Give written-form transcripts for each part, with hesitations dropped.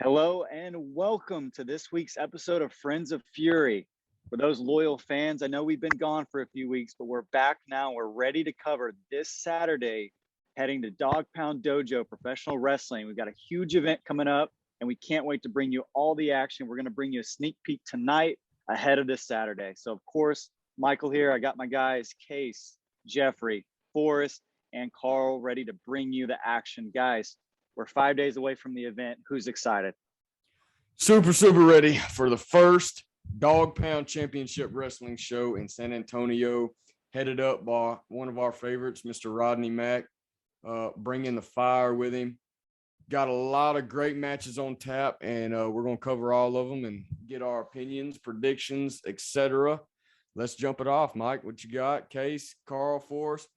Hello and welcome to this week's episode of Friends of Fury. For those loyal fans, I know we've been gone for a few weeks, but we're back now. We're ready to cover this Saturday, heading to Dog Pound Dojo Professional Wrestling. We've got a huge event coming up, and we can't wait to bring you all the action. We're going to bring you a sneak peek tonight ahead of this Saturday. So, of course, Michael here. I got my guys, Case, Jeffrey, Forrest, and Carl ready to bring you the action. Guys, we're 5 days away from the event. Who's excited? Super ready for the first Dog Pound Championship Wrestling show in San Antonio, headed up by one of our favorites, Mr. Rodney Mack, bringing the fire with him. Got a lot of great matches on tap, and we're going to cover all of them and get our opinions, predictions, etc. Let's jump it off. Mike, what you got? Case, Carl, Forrest?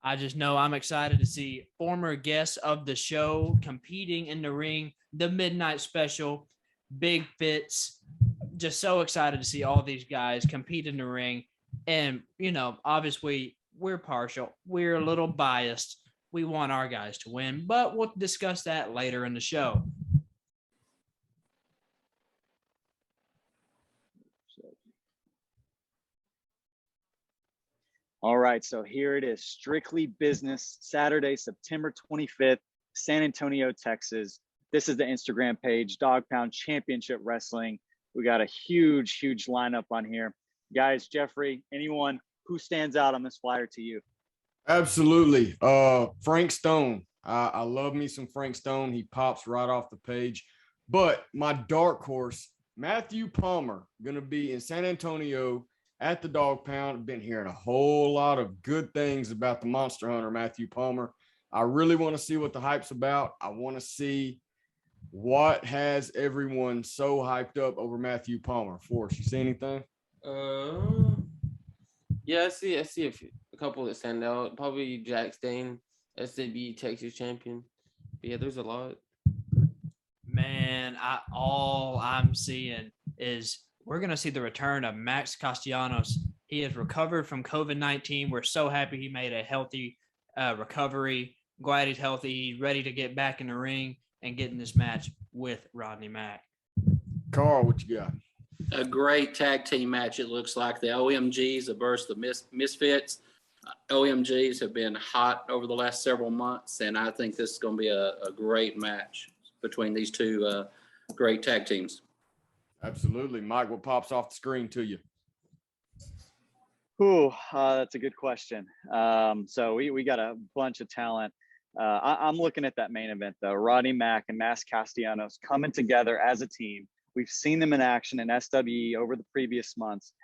I just know I'm excited to see former guests of the show competing in the ring, the Midnight Special, Big Fits. Just so excited to see all these guys compete in the ring. And, you know, obviously we're partial. We're a little biased. We want our guys to win, but we'll discuss that later in the show. All right, so here it is, strictly business, Saturday, September 25th, San Antonio, Texas. This is the Instagram page, Dog Pound Championship Wrestling. We got a huge lineup on here. Guys, Jeffrey, anyone who stands out on this flyer to you? Absolutely. Frank Stone. I love me some Frank Stone. He pops right off the page. But my dark horse, Matthew Palmer, going to be in San Antonio at the Dog Pound. I've been hearing a whole lot of good things about the Monster Hunter, Matthew Palmer. I really want to see what the hype's about. I want to see what has everyone so hyped up over Matthew Palmer. Forrest, you see anything? Yeah, I see a couple that stand out. Probably Jack Stain, SCB Texas champion. But yeah, there's a lot. Man, all I'm seeing is we're going to see the return of Max Castellanos. He has recovered from COVID-19. We're so happy he made a healthy recovery. Glad he's healthy. He's ready to get back in the ring and get in this match with Rodney Mack. Carl, what you got? A great tag team match, it looks like. The OMGs versus the Misfits. OMGs have been hot over the last several months, and I think this is going to be a great match between these two great tag teams. Absolutely. Mike, what pops off the screen to you? That's a good question. So we got a bunch of talent. I'm looking at that main event, though. Rodney Mack and Max Castellanos coming together as a team. We've seen them in action in SWE over the previous months.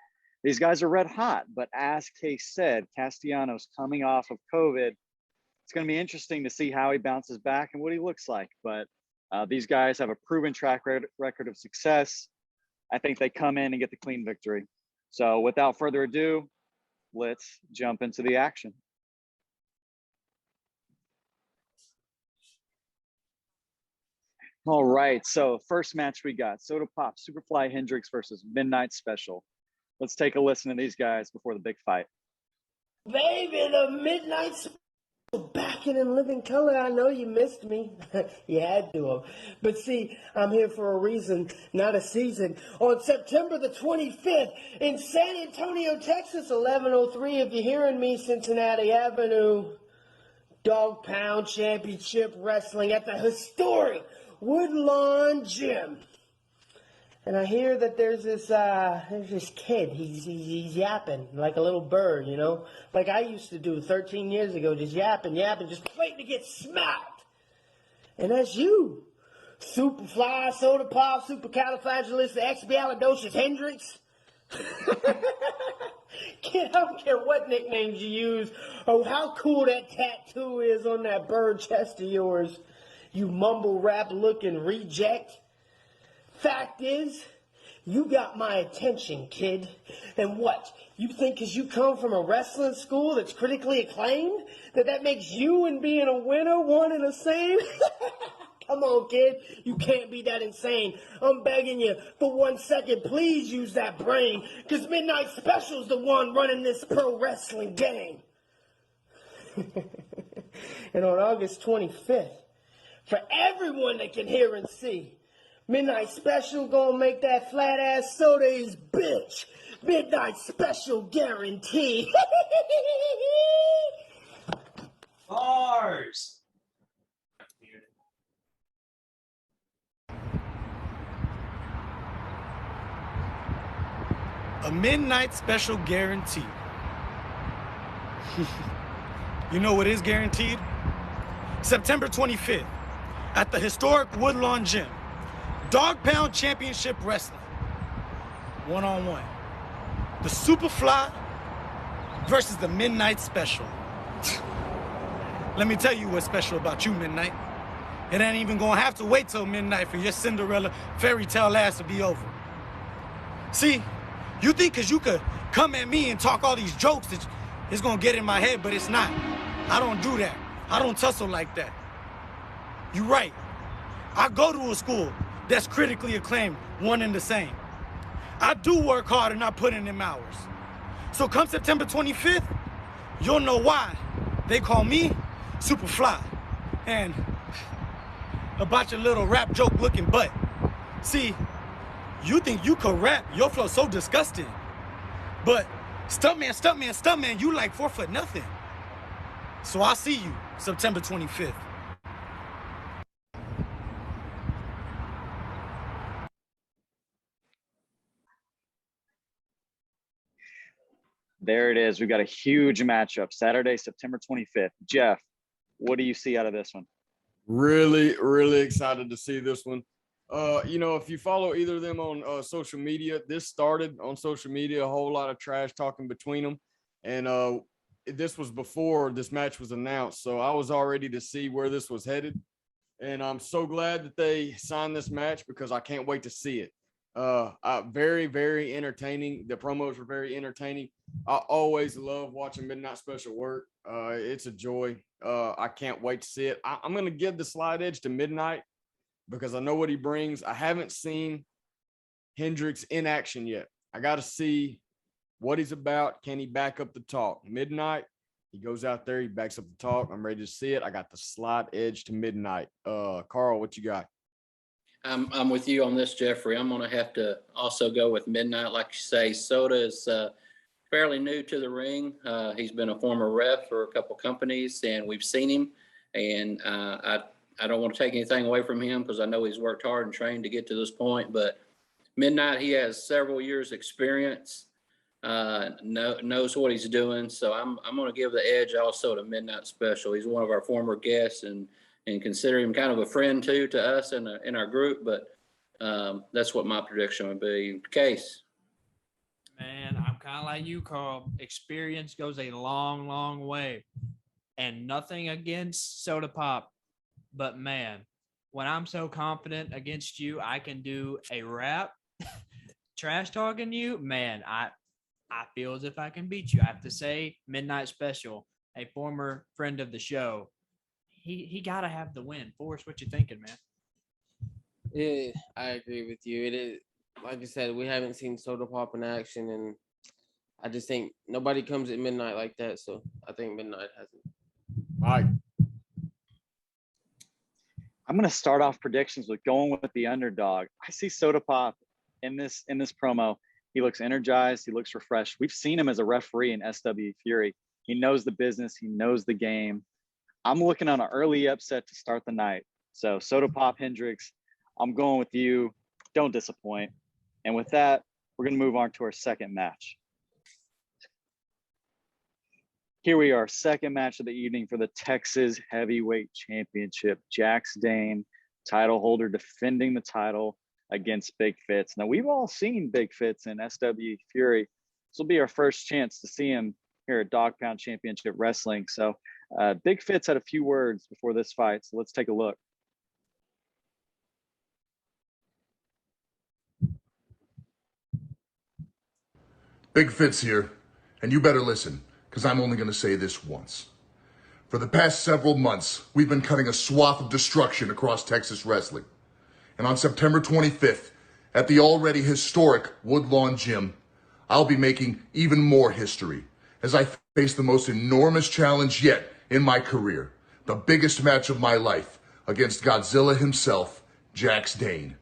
These guys are red hot, but as Case said, Castellanos coming off of COVID, it's going to be interesting to see how he bounces back and what he looks like. But these guys have a proven track record of success. I think they come in and get the clean victory. So without further ado, let's jump into the action. All right, so first match we got Soda Pop, Superfly Hendrix versus Midnight Special. Let's take a listen to these guys before the big fight. Baby, the Midnight Special back in living color. I know you missed me. You had to have. But see, I'm here for a reason, not a season. On September the 25th in San Antonio, Texas, 1103, if you're hearing me, Cincinnati Avenue, Dog Pound Championship Wrestling at the historic Woodlawn Gym. And I hear that there's this kid. He's yapping like a little bird, you know, like I used to do 13 years ago, just yapping, just waiting to get smacked. And that's you, Superfly, Soda Pop, Supercalifragilisticexpialidocious Hendrix. Kid, I don't care what nicknames you use or how cool that tattoo is on that bird chest of yours, you mumble rap looking reject. Fact is, you got my attention, kid. And what? You think because you come from a wrestling school that's critically acclaimed, that makes you and being a winner one and the same? Come on, kid. You can't be that insane. I'm begging you for 1 second. Please use that brain, because Midnight Special's the one running this pro wrestling game. And on August 25th, for everyone that can hear and see. Midnight Special gonna make that flat ass soda his bitch. Midnight Special guarantee. Bars. A Midnight Special guarantee. You know what is guaranteed? September 25th at the historic Woodlawn Gym. Dog Pound Championship Wrestling. One-on-one. The Superfly versus the Midnight Special. Let me tell you what's special about you, Midnight. It ain't even gonna have to wait till midnight for your Cinderella fairy tale ass to be over. See, you think because you could come at me and talk all these jokes that it's gonna get in my head, but it's not. I don't do that. I don't tussle like that. You're right. I go to a school that's critically acclaimed, one and the same. I do work hard and I put in them hours. So come September 25th, you'll know why they call me Superfly. And about your little rap joke looking butt. See, you think you could rap, your flow so disgusting. But stuntman, you like 4 foot nothing. So I'll see you September 25th. There it is. We've got a huge matchup Saturday, September 25th. Jeff, what do you see out of this one? Really, really excited to see this one. You know, if you follow either of them on social media, this started on social media, a whole lot of trash talking between them. And this was before this match was announced. So I was all ready to see where this was headed. And I'm so glad that they signed this match because I can't wait to see it. Very, very entertaining. The promos were very entertaining. I always love watching Midnight Special work. It's a joy. I can't wait to see it. I'm going to give the slide edge to Midnight because I know what he brings. I haven't seen Hendricks in action yet. I got to see what he's about. Can he back up the talk? Midnight, he goes out there, he backs up the talk. I'm ready to see it. I got the slide edge to Midnight. Carl, what you got? I'm with you on this, Jeffrey. I'm going to have to also go with Midnight. Like you say, Soda is fairly new to the ring. He's been a former ref for a couple companies, and we've seen him. And I don't want to take anything away from him because I know he's worked hard and trained to get to this point. But Midnight, he has several years experience, knows what he's doing. So I'm going to give the edge also to Midnight Special. He's one of our former guests and consider him kind of a friend too to us in our group. But that's what my prediction would be. Case. Man, I'm kind of like you, Carl. Experience goes a long, long way. And nothing against Soda Pop. But man, when I'm so confident against you, I can do a rap, trash talking you. Man, I feel as if I can beat you. I have to say, Midnight Special, a former friend of the show, he got to have the win. Forrest, what you thinking, man? Yeah, I agree with you. It is, like you said, we haven't seen Soda Pop in action, and I just think nobody comes at midnight like that. So I think Midnight has it. Mike. I'm going to start off predictions with going with the underdog. I see Soda Pop in this promo. He looks energized. He looks refreshed. We've seen him as a referee in SW Fury. He knows the business. He knows the game. I'm looking on an early upset to start the night. So Soda Pop, Hendricks, I'm going with you. Don't disappoint. And with that, we're going to move on to our second match. Here we are, second match of the evening for the Texas Heavyweight Championship. Jax Dane, title holder, defending the title against Big Fitz. Now, we've all seen Big Fitz in SW Fury. This will be our first chance to see him here at Dog Pound Championship Wrestling. So Big Fitz had a few words before this fight, so let's take a look. Big Fitz here, and you better listen, because I'm only going to say this once. For the past several months, we've been cutting a swath of destruction across Texas wrestling. And on September 25th, at the already historic Woodlawn Gym, I'll be making even more history as I face the most enormous challenge yet in my career, the biggest match of my life, against Godzilla himself, Jax Dane.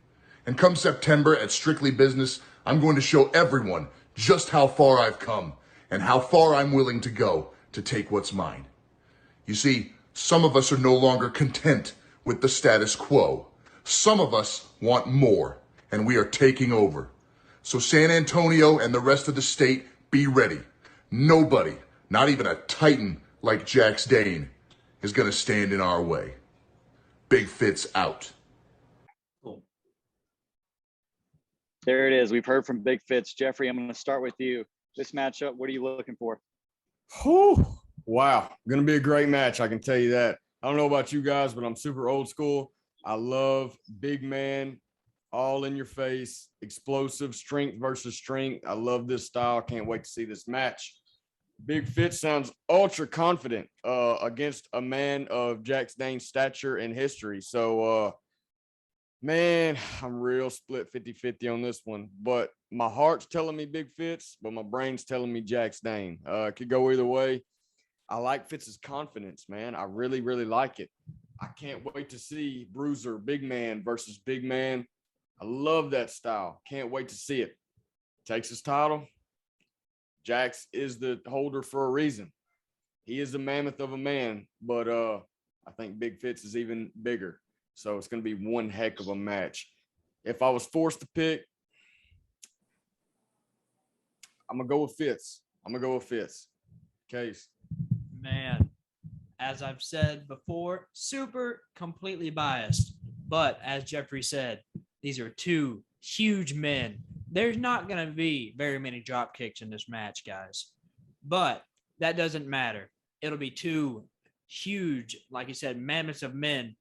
And come September at Strictly Business, I'm going to show everyone just how far I've come and how far I'm willing to go to take what's mine. You see, some of us are no longer content with the status quo. Some of us want more, and we are taking over. So San Antonio and the rest of the state, be ready. Nobody, not even a titan like Jax Dane, is going to stand in our way. Big Fitz out. There it is. We've heard from Big Fitz. Jeffrey, I'm going to start with you. This matchup, what are you looking for? Whew. Wow. Going to be a great match. I can tell you that. I don't know about you guys, but I'm super old school. I love big man, all in your face, explosive, strength versus strength. I love this style. Can't wait to see this match. Big Fitz sounds ultra confident against a man of Jax Dane's stature and history. So, man, I'm real split 50-50 on this one. But my heart's telling me Big Fitz, but my brain's telling me Jax Dane. It could go either way. I like Fitz's confidence, man. I really, really like it. I can't wait to see Bruiser, big man versus big man. I love that style. Can't wait to see it. Takes his title. Jax is the holder for a reason. He is the mammoth of a man, but I think Big Fitz is even bigger. So it's going to be one heck of a match. If I was forced to pick, I'm going to go with Fitz. Case. Man, as I've said before, super completely biased. But as Jeffrey said, these are two huge men. There's not going to be very many drop kicks in this match, guys. But that doesn't matter. It'll be two huge, like you said, mammoths of men.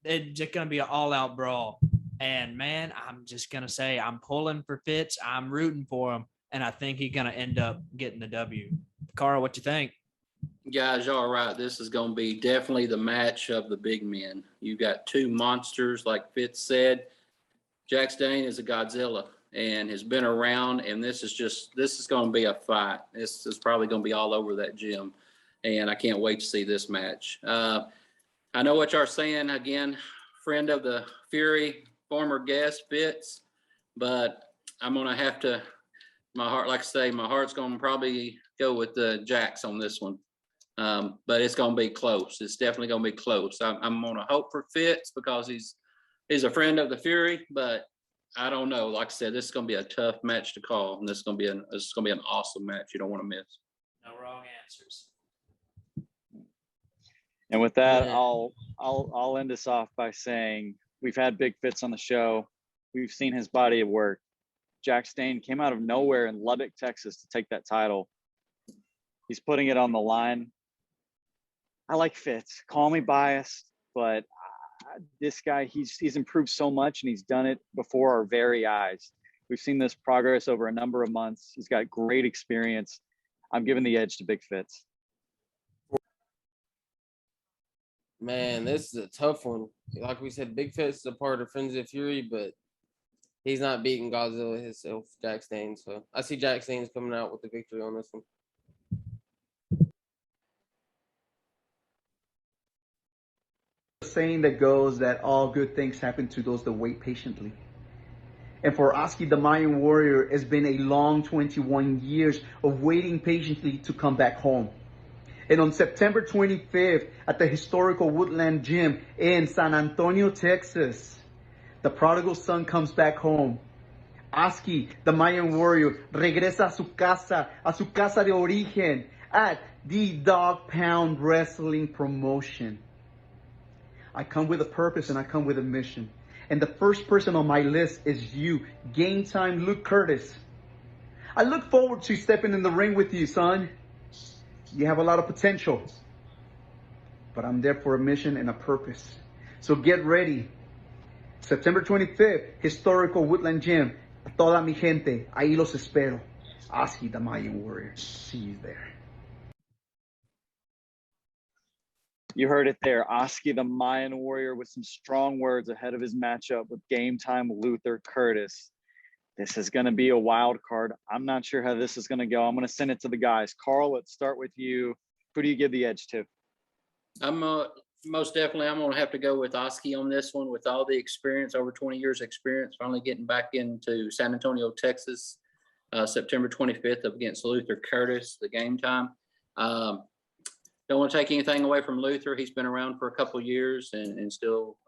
It's just going to be an all-out brawl. And, man, I'm just going to say I'm pulling for Fitz. I'm rooting for him. And I think he's going to end up getting the W. Carl, what you think? Guys, y'all right. This is going to be definitely the match of the big men. You got two monsters, like Fitz said. Jax Dane is a Godzilla and has been around, and this is going to be a fight. This is probably going to be all over that gym, and I can't wait to see this match. I know what y'all are saying. Again, friend of the Fury, former guest, Fitz, but I'm going to have to, my heart, like I say, my heart's going to probably go with Jax on this one. But it's going to be close. It's definitely going to be close. I'm going to hope for Fitz because he's a friend of the Fury, but I don't know. Like I said, this is going to be a tough match to call, and this is going to be an awesome match. You don't want to miss. No wrong answers. And with that, I'll end us off by saying we've had Big Fitz on the show. We've seen his body of work. Jax Dane came out of nowhere in Lubbock, Texas to take that title. He's putting it on the line. I like Fitz. Call me biased, but this guy, he's improved so much, and he's done it before our very eyes. We've seen this progress over a number of months. He's got great experience. I'm giving the edge to Big Fitz. Man, this is a tough one. Like we said, Big Fitz is a part of Friends of Fury, but he's not beating Godzilla himself, Jax Dane. So I see Jax Dane's coming out with the victory on this one. Saying that goes that all good things happen to those that wait patiently. And for ASKI, the Mayan warrior, it's been a long 21 years of waiting patiently to come back home. And on September 25th at the historical Woodland Gym in San Antonio, Texas, the prodigal son comes back home. ASKI, the Mayan warrior, regresa a su casa de origen at the Dog Pound Wrestling Promotion. I come with a purpose and I come with a mission. And the first person on my list is you, Game Time Luke Curtis. I look forward to stepping in the ring with you, son. You have a lot of potential. But I'm there for a mission and a purpose. So get ready. September 25th, historical Woodland Gym. A toda mi gente, ahí los espero. ASKI, the Mayan warrior. See you there. You heard it there. ASKI, the Mayan warrior, with some strong words ahead of his matchup with Game Time Luther Curtis. This is going to be a wild card. I'm not sure how this is going to go. I'm going to send it to the guys. Carl, let's start with you. Who do you give the edge to? Most definitely, I'm going to have to go with ASKI on this one with all the experience, over 20 years experience, finally getting back into San Antonio, Texas, September 25th against Luther Curtis, the game time. Don't want to take anything away from Luther. He's been around for a couple of years and still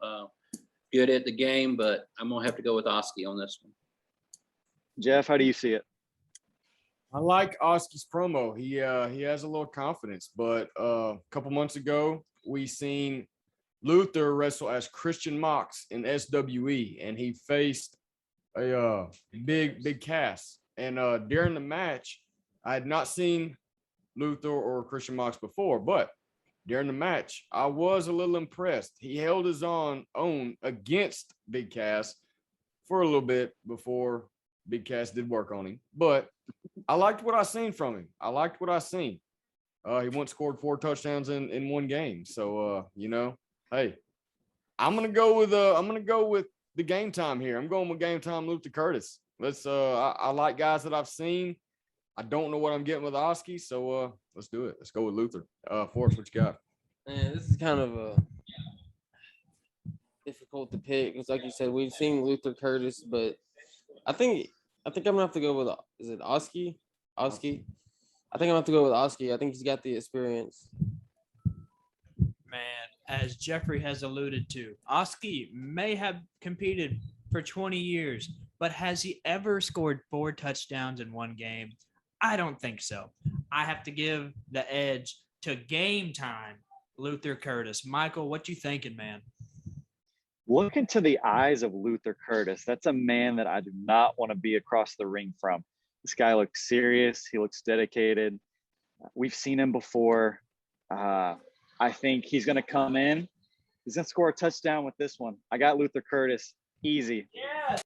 good at the game, but I'm going to have to go with ASKI on this one. Jeff, how do you see it? I like ASKI's promo. He has a little confidence, but a couple months ago, we seen Luther wrestle as Christian Mox in SWE, and he faced a big cast. And during the match, I had not seen Luther or Christian Mox before, but during the match, I was a little impressed. He held his own against Big Cass for a little bit before Big Cass did work on him, but I liked what I seen from him. He once scored 4 touchdowns in one game. So hey, I'm gonna go with the game time here. I'm going with game time Luther Curtis. I like guys that I've seen. I don't know what I'm getting with ASKI, so let's do it. Let's go with Luther. Forrest, what you got? Man, this is kind of difficult to pick because, like you said, we've seen Luther Curtis, but I think I'm gonna have to go with, is it ASKI? ASKI. I think I'm gonna have to go with ASKI. I think he's got the experience. Man, as Jeffrey has alluded to, ASKI may have competed for 20 years, but has he ever scored 4 touchdowns in one game? I don't think so. I have to give the edge to game time Luther Curtis. Michael, what you thinking, man? Look into the eyes of Luther Curtis. That's a man that I do not want to be across the ring from. This guy looks serious. He looks dedicated. We've seen him before. I think he's going to come in. He's going to score a touchdown with this one. I got Luther Curtis. Easy. Yeah.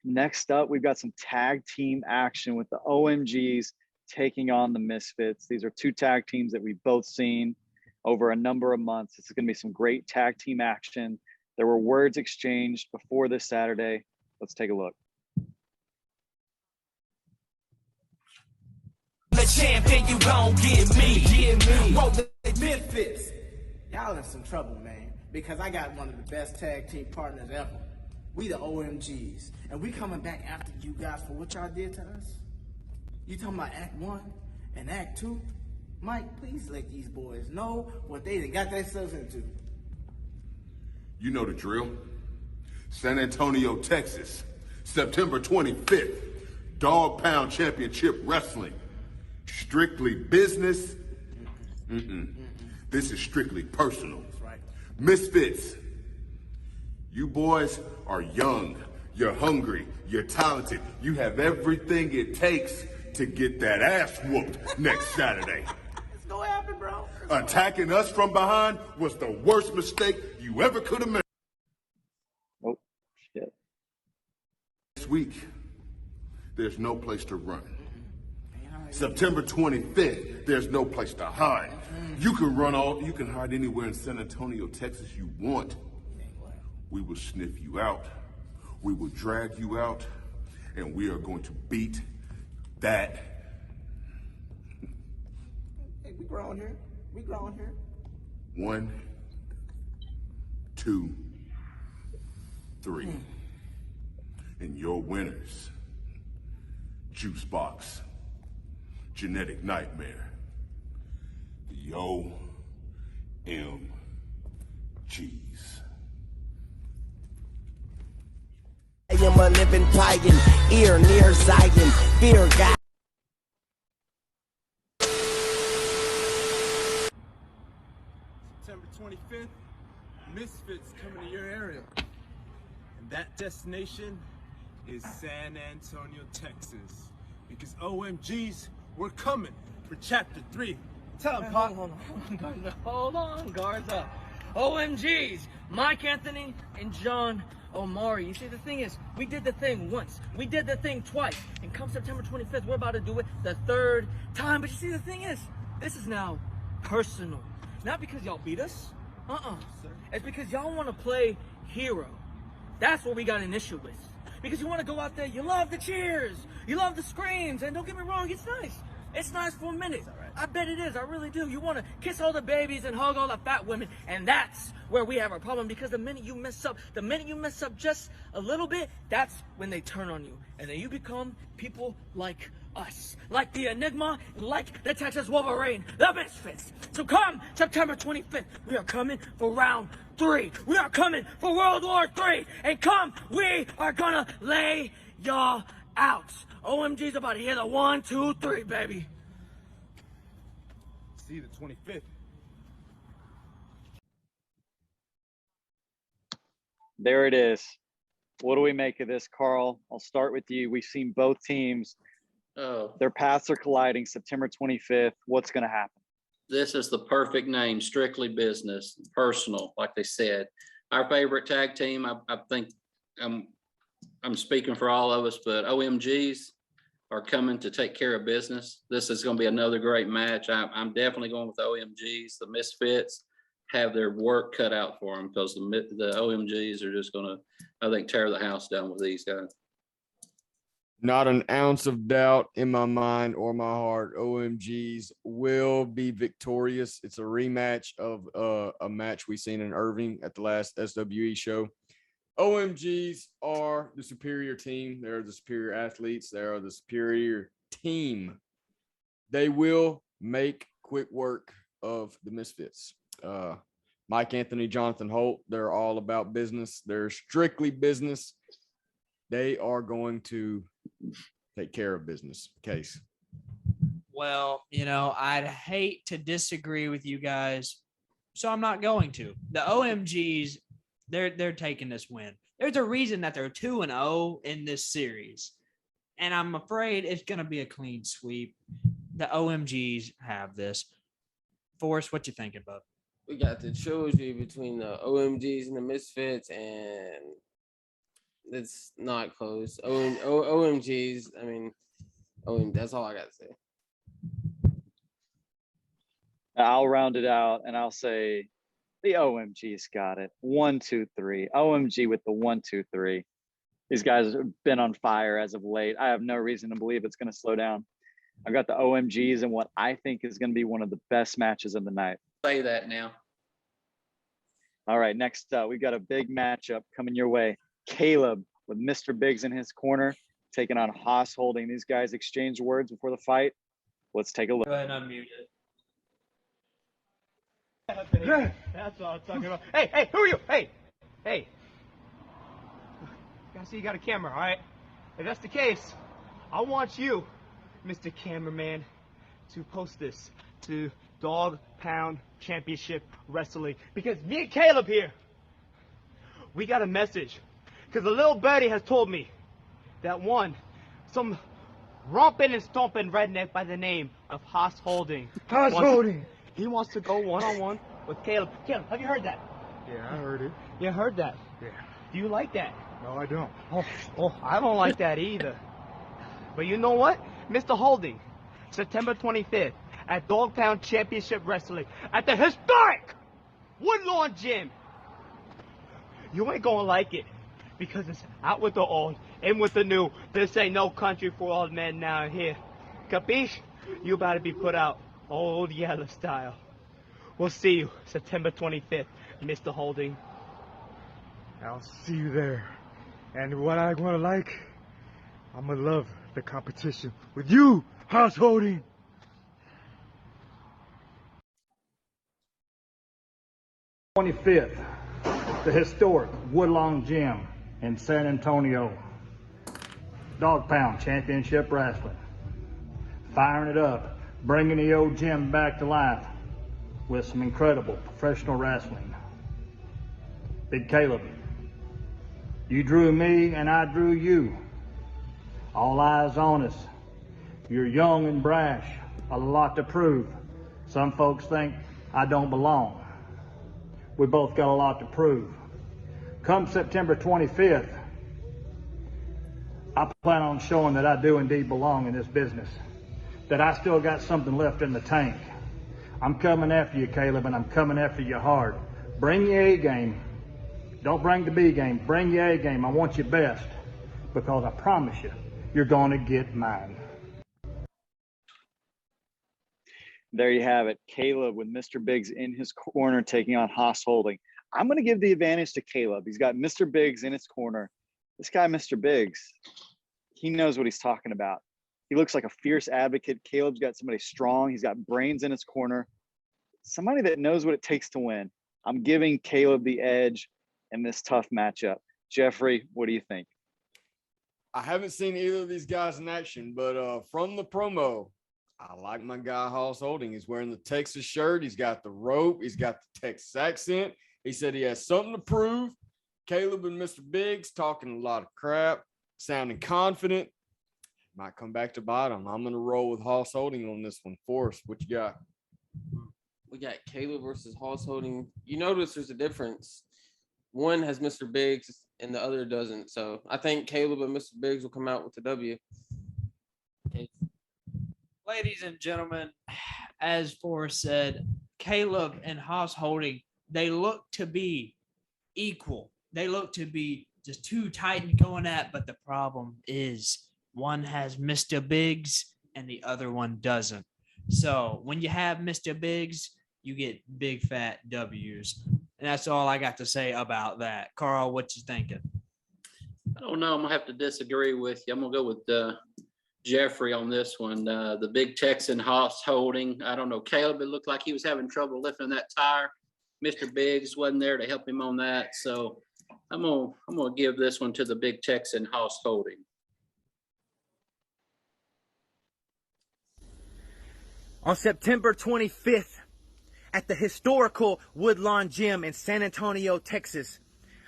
Next up, we've got some tag team action with the OMGs taking on the Misfits. These are 2 tag teams that we've both seen over a number of months. This is going to be some great tag team action. There were words exchanged before this Saturday. Let's take a look. The champion, you gon' get me. Whoa, the Misfits. Y'all in some trouble, man, because I got one of the best tag team partners ever. We the OMGs, and we coming back after you guys for what y'all did to us. You talking about Act 1 and Act 2? Mike, please let these boys know what they done got themselves into. You know the drill. San Antonio, Texas, September 25th, Dog Pound Championship Wrestling. Strictly business. This is strictly personal. That's right. Misfits, you boys are young, you're hungry, you're talented. You have everything it takes to get that ass whooped next Saturday. It's gonna happen, bro. Attacking us from behind was the worst mistake you ever could have made. Oh, shit. This week, there's no place to run. September 25th, there's no place to hide. You can hide anywhere in San Antonio, Texas you want. We will sniff you out. We will drag you out, and we are going to beat that. Hey, we growing here. 1, 2, 3. And your winners, Juice Box, Genetic Nightmare, the OMGs. I am a living pagan, ear near Zion, fear God. September 25th, Misfits coming to your area. And that destination is San Antonio, Texas. Because OMGs, we're coming for Chapter 3. Tell him, Pop. Hold on, guards up. OMGs, Mike Anthony and John Omari. You see, the thing is, we did the thing once. We did the thing twice. And come September 25th, we're about to do it the 3rd time. But you see, the thing is, this is now personal. Not because y'all beat us. It's because y'all want to play hero. That's what we got an issue with. Because you want to go out there, you love the cheers, you love the screams, and don't get me wrong, it's nice. It's nice for a minute. I bet it is. I really do. You want to kiss all the babies and hug all the fat women, and that's where we have our problem, because the minute you mess up just a little bit, that's when they turn on you, and then you become people like us, like the Enigma, like the Texas Wolverine, the Misfits. So come September 25th, we are coming for round 3. We are coming for World War 3, and come, we are gonna lay y'all out. OMG's about to hear the 1, 2, 3, baby. See the 25th. There it is. What do we make of this, Carl? I'll start with you. We've seen both teams. Their paths are colliding September 25th. What's going to happen? This is the perfect name, Strictly Business, personal, like they said. Our favorite tag team, I think I'm speaking for all of us, but OMGs are coming to take care of business. This is going to be another great match. I'm definitely going with OMGs. The Misfits have their work cut out for them, because the OMGs are just going to, I think, tear the house down with these guys. Not an ounce of doubt in my mind or my heart. OMGs will be victorious. It's a rematch of a match we seen in Irving at the last SWE show. OMGs are the superior team. They're the superior athletes. They are the superior team. They will make quick work of the Misfits. Mike Anthony, Jonathan Holt, they're all about business. They're strictly business. They are going to take care of business. Case. Well, I'd hate to disagree with you guys, so I'm not going to. The OMGs, they're taking this win. There's a reason that they're 2-0 in this series, and I'm afraid it's going to be a clean sweep. The OMGs have this. Forrest, what you thinking, bud? We got the trilogy between the OMGs and the Misfits, and it's not close. OMGs, I mean, that's all I got to say. I'll round it out, and I'll say the OMG's got it. 1, 2, 3. OMG with the 1, 2, 3. These guys have been on fire as of late. I have no reason to believe it's going to slow down. I've got the OMGs in what I think is going to be one of the best matches of the night. Say that now. All right, next up, we've got a big matchup coming your way. Caleb with Mr. Biggs in his corner, taking on Haas Holding. These guys exchanged words before the fight. Let's take a look. Go ahead and unmute it. That's all I'm talking about. Hey, who are you? Hey. I see you got a camera, all right? If that's the case, I want you, Mr. Cameraman, to post this to Dog Pound Championship Wrestling, because me and Caleb here, we got a message. Because the little birdie has told me that some romping and stomping redneck by the name of Haas Holding. He wants to go one-on-one with Caleb. Caleb, have you heard that? Yeah, I heard it. You heard that? Yeah. Do you like that? No, I don't. Oh, I don't like that either. But you know what? Mr. Holding, September 25th at Dog Pound Championship Wrestling at the historic Woodlawn Gym. You ain't gonna like it, because it's out with the old, in with the new. This ain't no country for old men now here. Capiche? You about to be put out old yellow style. We'll see you September 25th, Mr. Holding. I'll see you there. And what I'm gonna like, I'm gonna love the competition with you, Haas Holding. The historic Woodlawn Gym in San Antonio. Dog Pound Championship Wrestling. Firing it up, bringing the old gym back to life with some incredible professional wrestling. Big Caleb, you drew me and I drew you. All eyes on us. You're young and brash, a lot to prove. Some folks think I don't belong. We both got a lot to prove. Come September 25th, I plan on showing that I do indeed belong in this business, that I still got something left in the tank. I'm coming after you, Caleb, and I'm coming after you hard. Bring your A game. Don't bring the B game. Bring your A game. I want your best, because I promise you, you're going to get mine. There you have it. Caleb with Mr. Biggs in his corner taking on Haas Holding. I'm going to give the advantage to Caleb. He's got Mr. Biggs in his corner. This guy, Mr. Biggs, he knows what he's talking about. He looks like a fierce advocate. Caleb's got somebody strong. He's got brains in his corner. Somebody that knows what it takes to win. I'm giving Caleb the edge in this tough matchup. Jeffrey, what do you think? I haven't seen either of these guys in action, but from the promo, I like my guy Hoss Holding. He's wearing the Texas shirt. He's got the rope. He's got the Texas accent. He said he has something to prove. Caleb and Mr. Biggs talking a lot of crap, sounding confident. Might come back to bite him. I'm going to roll with Hoss Holding on this one. Forrest, what you got? We got Caleb versus Hoss Holding. You notice there's a difference. One has Mr. Biggs and the other doesn't. So I think Caleb and Mr. Biggs will come out with the W. Ladies and gentlemen, as Forrest said, Caleb and Haas Holding, they look to be equal. They look to be just two titans going at, but the problem is one has Mr. Biggs and the other one doesn't. So when you have Mr. Biggs, you get big fat W's. And that's all I got to say about that. Carl, what you thinking? I don't know. I'm going to have to disagree with you. I'm going to go with Jeffrey on this one. The big Texan Haas Holding. I don't know. Caleb, it looked like he was having trouble lifting that tire. Mr. Biggs wasn't there to help him on that. So I'm gonna give this one to the big Texan Haas Holding. On September 25th, at the historical Woodlawn Gym in San Antonio, Texas,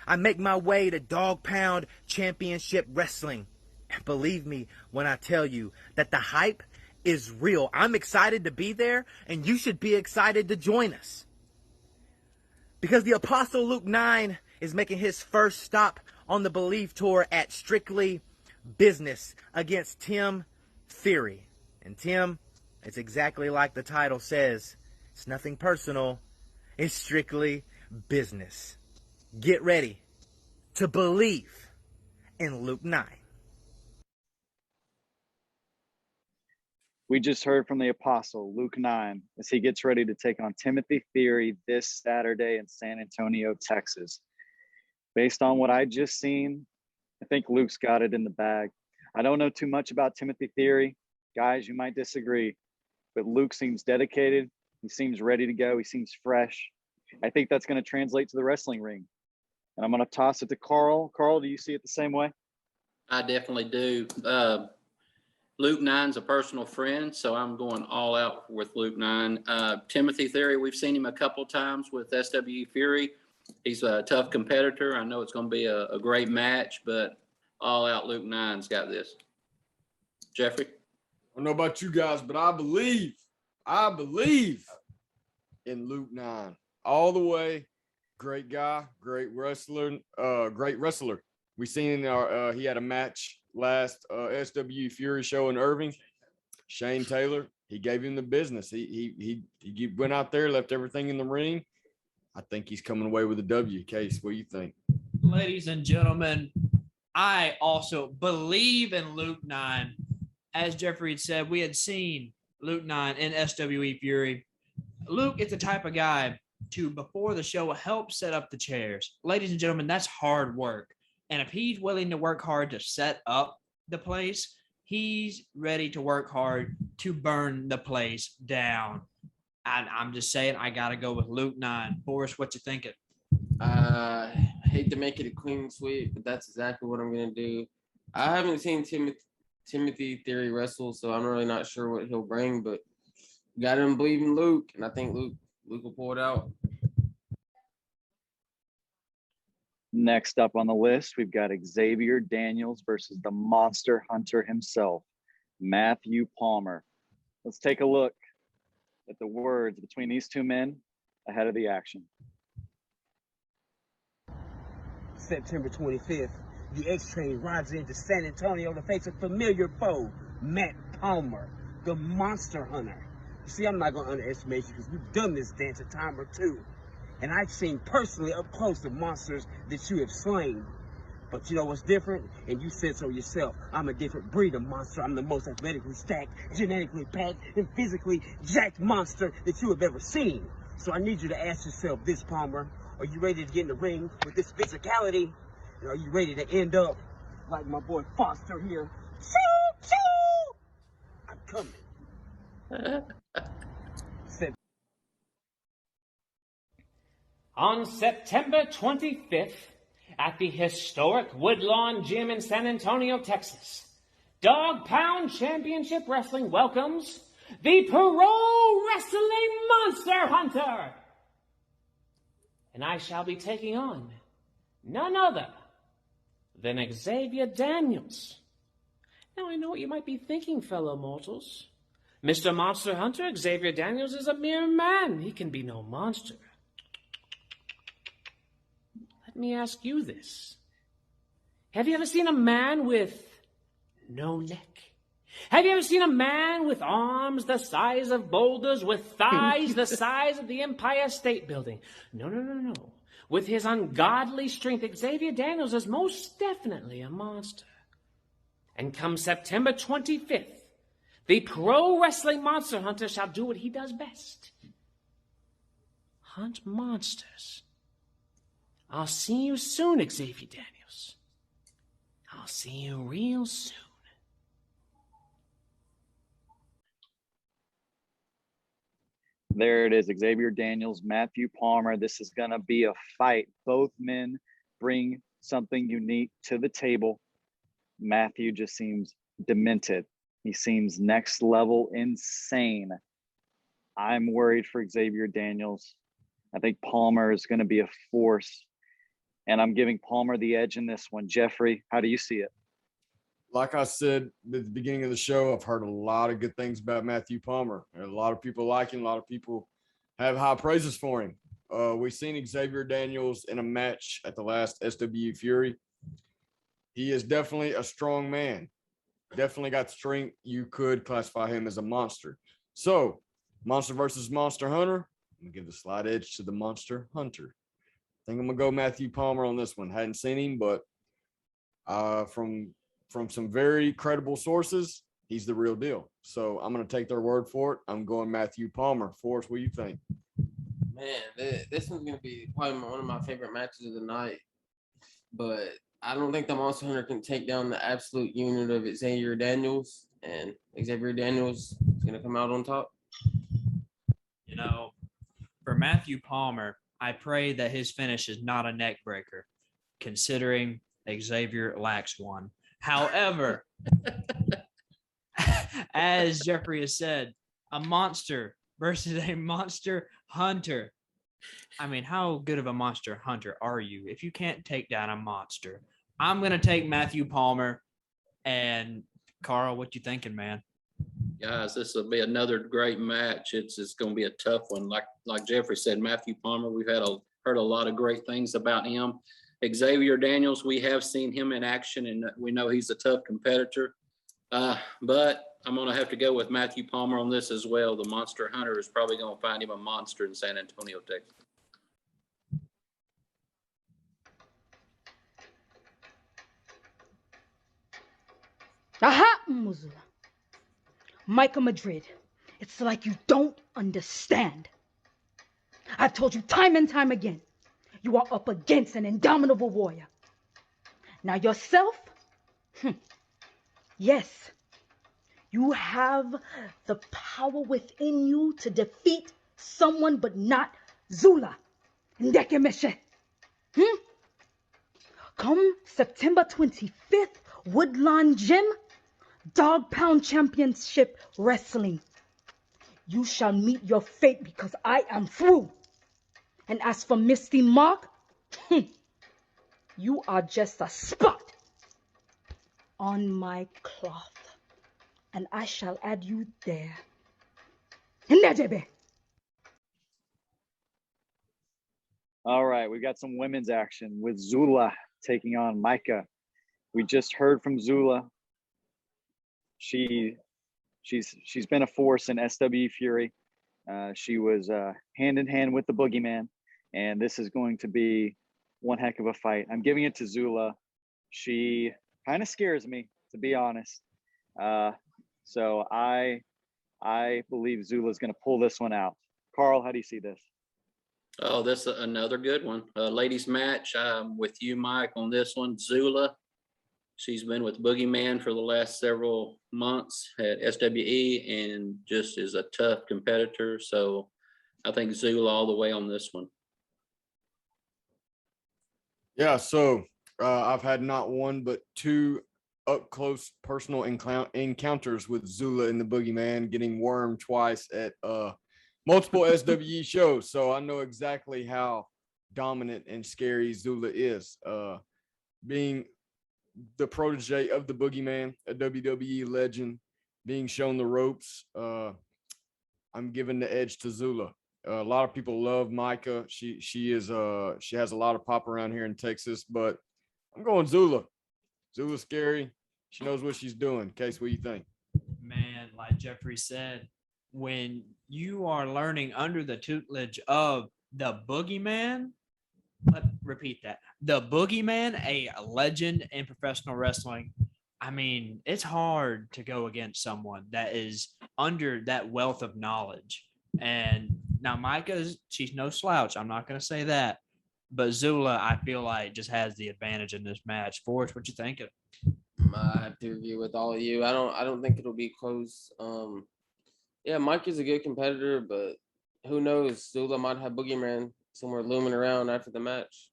I make my way to Dog Pound Championship Wrestling. And believe me when I tell you that the hype is real. I'm excited to be there, and you should be excited to join us. Because the Apostle Luke 9 is making his first stop on the Believe Tour at Strictly Business against Tim Theory. And Tim, it's exactly like the title says. It's nothing personal. It's strictly business. Get ready to believe in Luke 9. We just heard from the Apostle, Luke 9, as he gets ready to take on Timothy Theory this Saturday in San Antonio, Texas. Based on what I just seen, I think Luke's got it in the bag. I don't know too much about Timothy Theory. Guys, you might disagree, but Luke seems dedicated. He seems ready to go. He seems fresh. I think that's going to translate to the wrestling ring. And I'm going to toss it to Carl. Carl, do you see it the same way? I definitely do. Luke 9's a personal friend, so I'm going all out with Luke 9. Timothy Theory, we've seen him a couple times with SWE Fury. He's a tough competitor. I know it's going to be a great match, but all out Luke 9's got this. Jeffrey? I don't know about you guys, but I believe in Luke 9 all the way. Great guy, great wrestler, We seen he had a match last SWE Fury show in Irving. Shane Taylor, he gave him the business. He went out there, left everything in the ring. I think he's coming away with a W. Case, what do you think? Ladies and gentlemen, I also believe in Luke 9. As Jeffrey had said, we had seen Luke 9 in SWE Fury. Luke is the type of guy to, before the show, help set up the chairs. Ladies and gentlemen, that's hard work. And if he's willing to work hard to set up the place, he's ready to work hard to burn the place down. And I'm just saying, I got to go with Luke 9. Boris, what you thinking? I hate to make it a clean sweep, but that's exactly what I'm going to do. I haven't seen Timothy Theory wrestle, so I'm really not sure what he'll bring, but got to believe in Luke, and I think Luke will pull it out. Next up on the list, we've got Xavier Daniels versus the Monster Hunter himself, Matthew Palmer. Let's take a look at the words between these two men ahead of the action. September 25th, the X-Train rides into San Antonio to face a familiar foe, Matt Palmer, the Monster Hunter. You see, I'm not going to underestimate you because we've done this dance a time or two. And I've seen personally up close the monsters that you have slain. But you know what's different? And you said so yourself. I'm a different breed of monster. I'm the most athletically stacked, genetically packed, and physically jacked monster that you have ever seen. So I need you to ask yourself this, Palmer. Are you ready to get in the ring with this physicality? And are you ready to end up like my boy Foster here? Choo, choo! I'm coming. On September 25th, at the historic Woodlawn Gym in San Antonio, Texas, Dog Pound Championship Wrestling welcomes the Pro Wrestling Monster Hunter. And I shall be taking on none other than Xavier Daniels. Now, I know what you might be thinking, fellow mortals. Mr. Monster Hunter, Xavier Daniels is a mere man. He can be no monster. Let me ask you this. Have you ever seen a man with no neck? Have you ever seen a man with arms the size of boulders, with thighs the size of the Empire State Building? No, no, no, no. With his ungodly strength, Xavier Daniels is most definitely a monster. And come September 25th, the Pro Wrestling Monster Hunter shall do what he does best. Hunt monsters. I'll see you soon, Xavier Daniels. I'll see you real soon. There it is, Xavier Daniels, Matthew Palmer. This is going to be a fight. Both men bring something unique to the table. Matthew just seems demented. He seems next level insane. I'm worried for Xavier Daniels. I think Palmer is going to be a force, and I'm giving Palmer the edge in this one. Jeffrey, how do you see it? Like I said at the beginning of the show, I've heard a lot of good things about Matthew Palmer. A lot of people like him. A lot of people have high praises for him. We've seen Xavier Daniels in a match at the last SW Fury. He is definitely a strong man. Definitely got strength. You could classify him as a monster. So, monster versus monster hunter. I'm going to give the slight edge to the monster hunter. I think I'm going to go Matthew Palmer on this one. Hadn't seen him, but from some very credible sources, he's the real deal. So I'm going to take their word for it. I'm going Matthew Palmer. Forrest, what do you think? Man, this one's going to be probably one of my favorite matches of the night. But I don't think the Monster Hunter can take down the absolute unit of Xavier Daniels. And Xavier Daniels is going to come out on top. You know, for Matthew Palmer, I pray that his finish is not a neck breaker, considering Xavier lacks one. However, as Jeffrey has said, a monster versus a monster hunter. I mean, how good of a monster hunter are you if you can't take down a monster? I'm going to take Matthew Palmer. And Carl, what you thinking, man? Guys, this will be another great match. It's going to be a tough one. Like Jeffrey said, Matthew Palmer, we've heard a lot of great things about him. Xavier Daniels, we have seen him in action, and we know he's a tough competitor. But I'm going to have to go with Matthew Palmer on this as well. The Monster Hunter is probably going to find him a monster in San Antonio, Texas. Aha, Muzula. Micah Madrid, it's like you don't understand. I've told you time and time again, you are up against an indomitable warrior. Now yourself, yes, you have the power within you to defeat someone, but not Zula. Ndekemeshe. Come September 25th, Woodlawn Gym, Dog Pound Championship Wrestling. You shall meet your fate because I am through. And as for Misty Mark, you are just a spot on my cloth. And I shall add you there. All right, we got some women's action with Zula taking on Micah. We just heard from Zula. She's been a force in SW Fury. She was hand in hand with the Boogeyman, and this is going to be one heck of a fight. I'm giving it to Zula. She kind of scares me, to be honest. So I believe Zula's going to pull this one out. Carl, how do you see this? Oh, that's another good one. Ladies match, with you, Mike, on this one. Zula, she's been with Boogeyman for the last several months at SWE and just is a tough competitor. So I think Zula all the way on this one. Yeah, so I've had not one but two up close personal encounters with Zula and the Boogeyman, getting wormed twice at multiple SWE shows. So I know exactly how dominant and scary Zula is. Being the protege of the Boogeyman, a WWE legend, being shown the ropes, I'm giving the edge to Zula. A lot of people love Micah. She has a lot of pop around here in Texas, but I'm going Zula. Zula's scary. She knows what she's doing. Case, what do you think? Man, like Jeffrey said, when you are learning under the tutelage of the Boogeyman, repeat that. The Boogeyman, a legend in professional wrestling. I mean, it's hard to go against someone that is under that wealth of knowledge. And now Micah's, she's no slouch. I'm not going to say that. But Zula, I feel like, just has the advantage in this match. Forrest, what you thinking? I have to agree with all of you. I don't think it'll be close. Yeah, Mike is a good competitor, but who knows? Zula might have Boogeyman somewhere looming around after the match.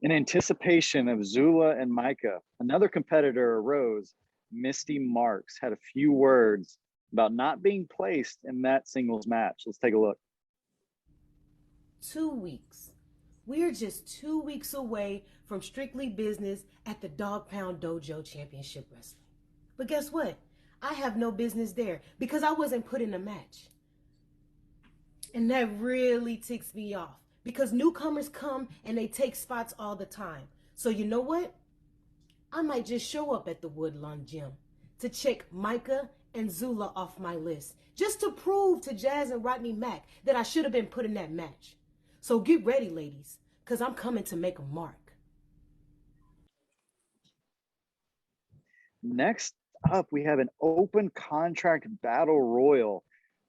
In anticipation of Zula and Micah, another competitor arose. Misty Marks had a few words about not being placed in that singles match. Let's take a look. 2 weeks. We're just 2 weeks away from strictly business at the Dog Pound Dojo Championship Wrestling. But guess what? I have no business there because I wasn't put in a match. And that really ticks me off because newcomers come and they take spots all the time. So you know what? I might just show up at the Woodlawn Gym to check Micah and Zula off my list just to prove to Jazz and Rodney Mack that I should have been put in that match. So get ready, ladies, because I'm coming to make a mark. Next up, we have an open contract battle royal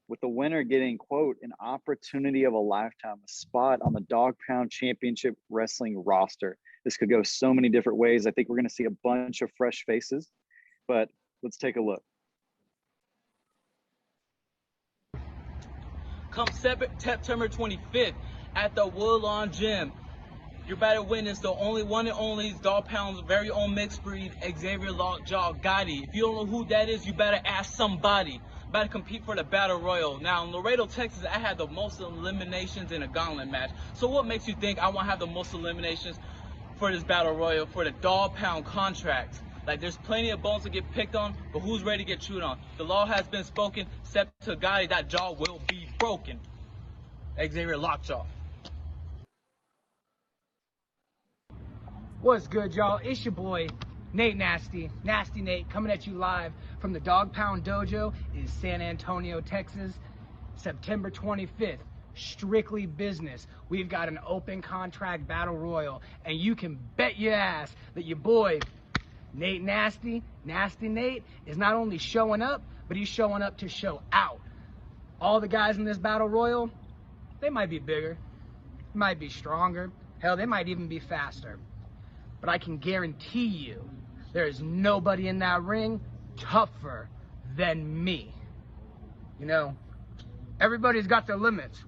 with the winner getting, quote, an opportunity of a lifetime, a spot on the Dog Pound Championship Wrestling roster. This could go so many different ways. I think we're going to see a bunch of fresh faces, but let's take a look. Come September 25th at the Woodlawn Gym. You better witness the only one and only Dog Pound's very own mixed breed, Xavier Lockjaw Gotti. If you don't know who that is, you better ask somebody. About to compete for the Battle Royal. Now, in Laredo, Texas, I had the most eliminations in a gauntlet match. So what makes you think I want to have the most eliminations for this Battle Royal for the Dog Pound contract? Like, there's plenty of bones to get picked on, but who's ready to get chewed on? The law has been spoken. Except to Gotti, that jaw will be broken. Xavier Lockjaw. What's good, y'all? It's your boy, Nate Nasty Nate, coming at you live from the Dog Pound Dojo in San Antonio, Texas, September 25th. Strictly business. We've got an open contract battle royal, and you can bet your ass that your boy, Nate Nasty Nate, is not only showing up, but he's showing up to show out. All the guys in this battle royal, they might be bigger, might be stronger, hell, they might even be faster. But I can guarantee you, there is nobody in that ring tougher than me. You know, everybody's got their limits.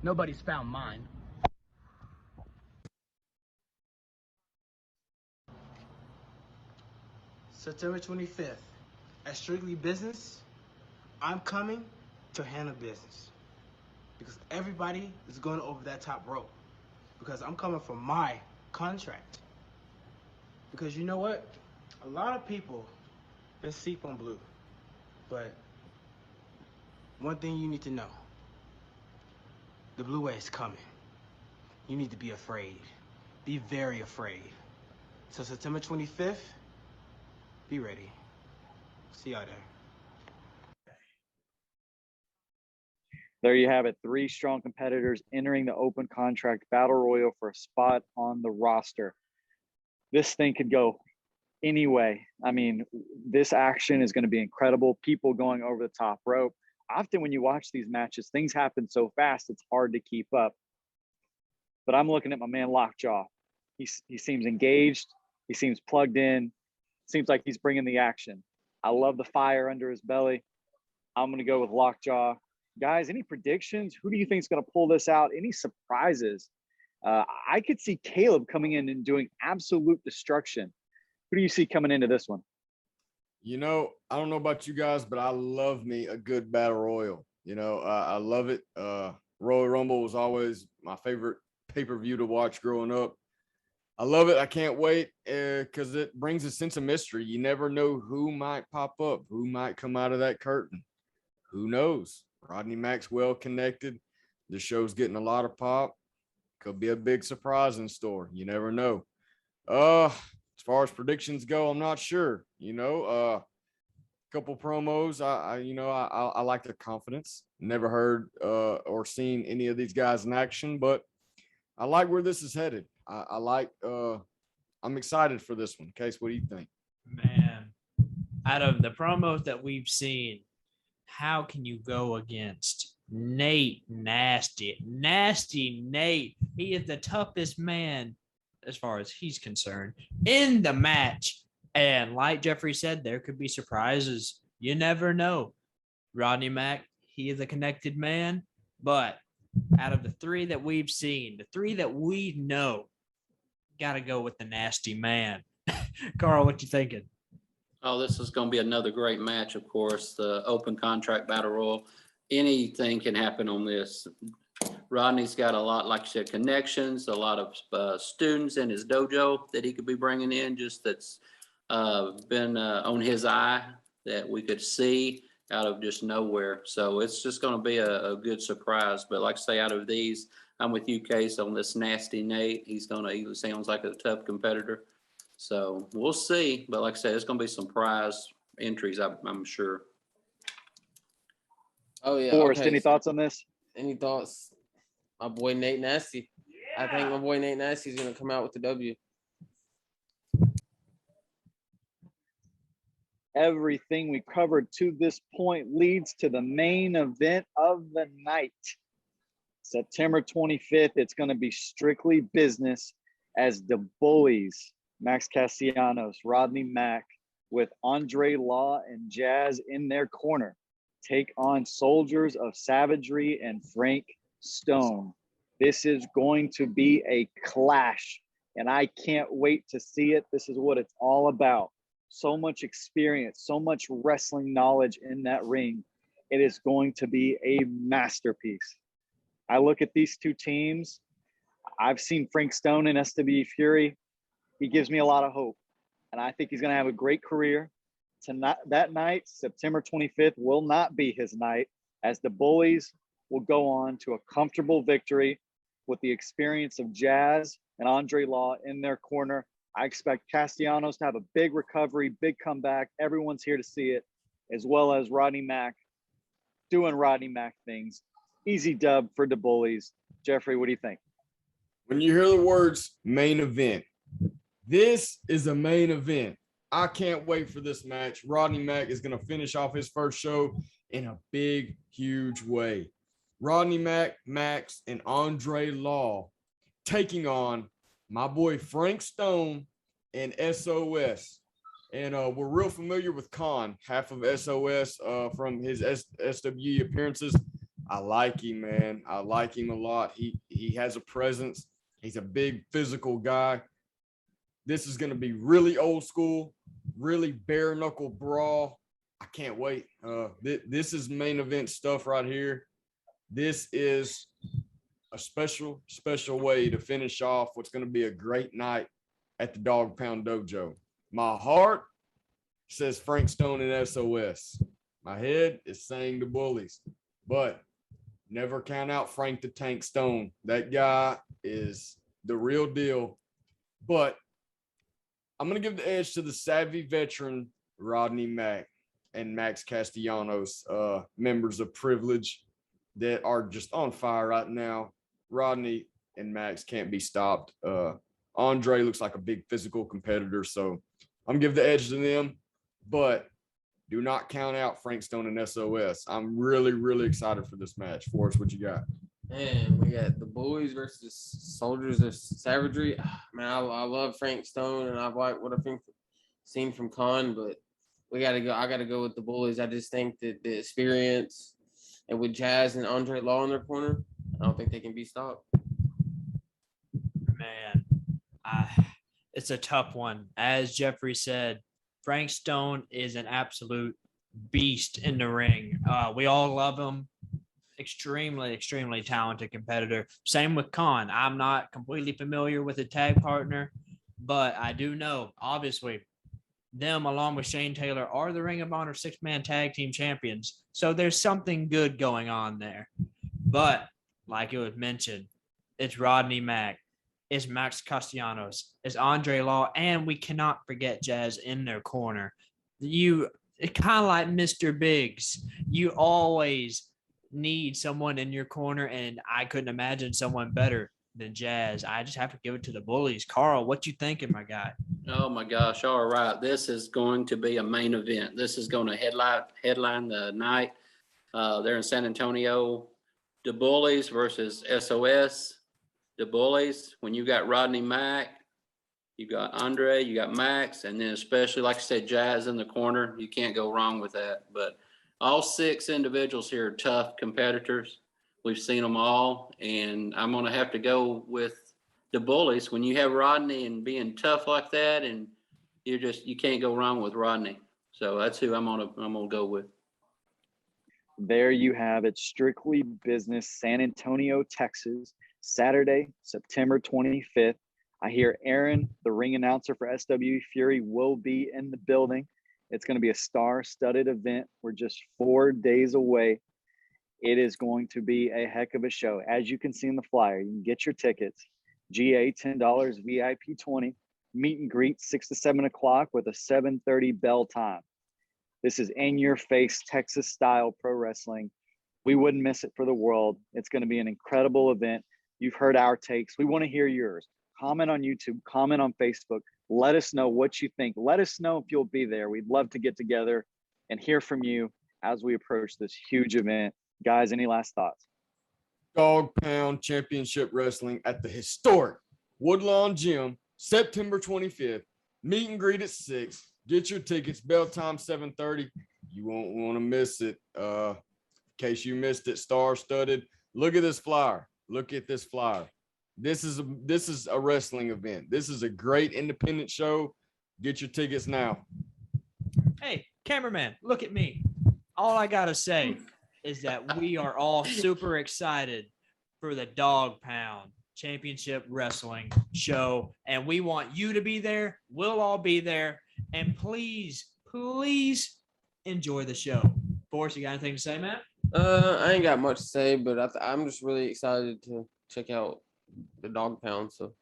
Nobody's found mine. September 25th, at Strictly Business, I'm coming to handle business. Because everybody is going over that top rope. Because I'm coming for my contract. Because you know what? A lot of people been sleep on blue. But one thing you need to know. The blue way is coming. You need to be afraid. Be very afraid. So September 25th, be ready. See y'all there. There you have it. 3 strong competitors entering the open contract battle royal for a spot on the roster. This thing could go any way. I mean, this action is going to be incredible. People going over the top rope. Often when you watch these matches, things happen so fast, it's hard to keep up. But I'm looking at my man Lockjaw. He seems engaged. He seems plugged in. Seems like he's bringing the action. I love the fire under his belly. I'm going to go with Lockjaw. Guys, any predictions? Who do you think is going to pull this out? Any surprises? I could see Caleb coming in and doing absolute destruction. Who do you see coming into this one? You know, I don't know about you guys, but I love me a good battle royal. You know, I love it. Royal Rumble was always my favorite pay-per-view to watch growing up. I love it. I can't wait because it brings a sense of mystery. You never know who might pop up, who might come out of that curtain. Who knows? Rodney Mack's well connected. The show's getting a lot of pop. Could be a big surprise in store. You never know. As far as predictions go, I'm not sure. You know, a couple promos. I like their confidence. Never heard or seen any of these guys in action, but I like where this is headed. I'm excited for this one. Case, what do you think? Man, out of the promos that we've seen, how can you go against Nate Nasty Nate? He is the toughest man, as far as he's concerned, in the match. And like Jeffrey said, there could be surprises. You never know. Rodney Mack, he is a connected man. But out of the 3 that we've seen, the 3 that we know, got to go with the nasty man. Carl, what you thinking? Oh, this is going to be another great match, of course. The open contract battle royal. Anything can happen on this. Rodney's got a lot, like you said, connections, a lot of students in his dojo that he could be bringing in, just that's been on his eye that we could see out of just nowhere. So it's just going to be a good surprise. But like I say, out of these, I'm with you, Case, on this nasty Nate. He sounds like a tough competitor. So we'll see. But like I said, it's going to be some prize entries, I'm sure. Oh, yeah. Forrest, Okay, any thoughts on this? Any thoughts? My boy Nate Nasty. Yeah. I think my boy Nate Nasty is going to come out with the W. Everything we covered to this point leads to the main event of the night. September 25th, it's going to be strictly business as the Bullies, Max Castellanos, Rodney Mack, with Andre Law and Jazz in their corner, take on Soldiers of Savagery and Frank Stone. This is going to be a clash, and I can't wait to see it. This is what it's all about. So much experience, so much wrestling knowledge in that ring. It is going to be a masterpiece. I look at these 2 teams. I've seen Frank Stone in SW Fury. He gives me a lot of hope, and I think he's going to have a great career. Tonight, that night, September 25th, will not be his night, as the Bullies will go on to a comfortable victory with the experience of Jazz and Andre Law in their corner. I expect Castellanos to have a big recovery, big comeback. Everyone's here to see it, as well as Rodney Mack doing Rodney Mack things. Easy dub for the Bullies. Jeffrey, what do you think? When you hear the words main event, this is a main event. I can't wait for this match. Rodney Mack is going to finish off his first show in a big, huge way. Rodney Mack, Max, and Andre Law taking on my boy Frank Stone and SOS. And we're real familiar with Khan, half of SOS from his SWE appearances. I like him, man. I like him a lot. He has a presence. He's a big physical guy. This is going to be really old school, really bare knuckle brawl. I can't wait. This is main event stuff right here. This is a special way to finish off what's going to be a great night at the Dog Pound Dojo. My heart says Frank Stone and SOS. My head is saying the Bullies, but never count out Frank the Tank Stone. That guy is the real deal. But I'm going to give the edge to the savvy veteran Rodney Mack and Max Castellanos, members of Privilege. that are just on fire right now. Rodney and Max can't be stopped. Andre looks like a big physical competitor, so I'm giving the edge to them, but do not count out Frank Stone and SOS. I'm really, really excited for this match. Forrest, what you got? Man, we got the Bullies versus Soldiers of Savagery. Man, I love Frank Stone, and I've liked what I've seen from Khan, but we got to go. I got to go with the Bullies. I just think that the experience, and with Jazz and Andre Law in their corner, I don't think they can be stopped. Man, it's a tough one. As Jeffrey said, Frank Stone is an absolute beast in the ring. We all love him. Extremely, extremely talented competitor. Same with Khan. I'm not completely familiar with the tag partner, but I do know, obviously, them along with Shane Taylor are the Ring of Honor 6-man tag team champions. So there's something good going on there. But like it was mentioned, it's Rodney Mack, it's Max Castellanos, it's Andre Law, and we cannot forget Jazz in their corner. It's kind of like Mr. Biggs. You always need someone in your corner, and I couldn't imagine someone better than Jazz. I just have to give it to the Bullies. Carl, what you thinking, my guy? Oh my gosh! All right, this is going to be a main event. This is going to headline the night. They're in San Antonio. The Bullies versus SOS. The Bullies. When you got Rodney Mack, you got Andre, you got Max, and then especially like I said, Jazz in the corner. You can't go wrong with that. But all 6 individuals here are tough competitors. We've seen them all, and I'm going to have to go with the Bullies. When you have Rodney and being tough like that, and you can't go wrong with Rodney. So that's who I'm gonna go with. There you have it. Strictly Business, San Antonio, Texas, Saturday, September 25th. I hear Aaron, the ring announcer for SW Fury, will be in the building. It's going to be a star-studded event. We're just 4 days away. It is going to be a heck of a show. As you can see in the flyer, you can get your tickets. GA $10, VIP $20. Meet and greet 6 to 7 o'clock with a 7:30 bell time. This is in-your-face Texas-style pro wrestling. We wouldn't miss it for the world. It's going to be an incredible event. You've heard our takes. We want to hear yours. Comment on YouTube. Comment on Facebook. Let us know what you think. Let us know if you'll be there. We'd love to get together and hear from you as we approach this huge event. Guys, any last thoughts? Dog Pound Championship Wrestling at the historic Woodlawn Gym, September 25th. Meet and greet at 6. Get your tickets. Bell time 7:30. You won't want to miss it. In case you missed it, star-studded. Look at this flyer. Look at this flyer. This is a wrestling event. This is a great independent show. Get your tickets now. Hey, cameraman, look at me. All I gotta say is that we are all super excited for the Dog Pound Championship Wrestling show, and we want you to be there. We'll all be there, and please enjoy the show. Forrest, you got anything to say, Matt? I ain't got much to say, but I'm just really excited to check out the Dog Pound. So,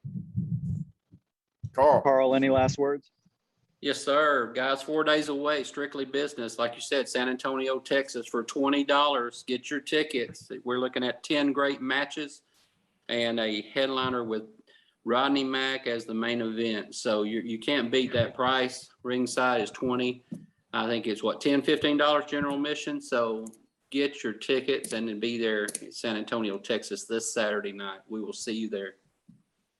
Carl, any last words? Yes, sir. Guys, 4 days away, Strictly Business. Like you said, San Antonio, Texas, for $20. Get your tickets. We're looking at 10 great matches and a headliner with Rodney Mack as the main event. So you can't beat that price. Ringside is $20. I think it's $10, $15 general admission. So get your tickets and then be there in San Antonio, Texas this Saturday night. We will see you there.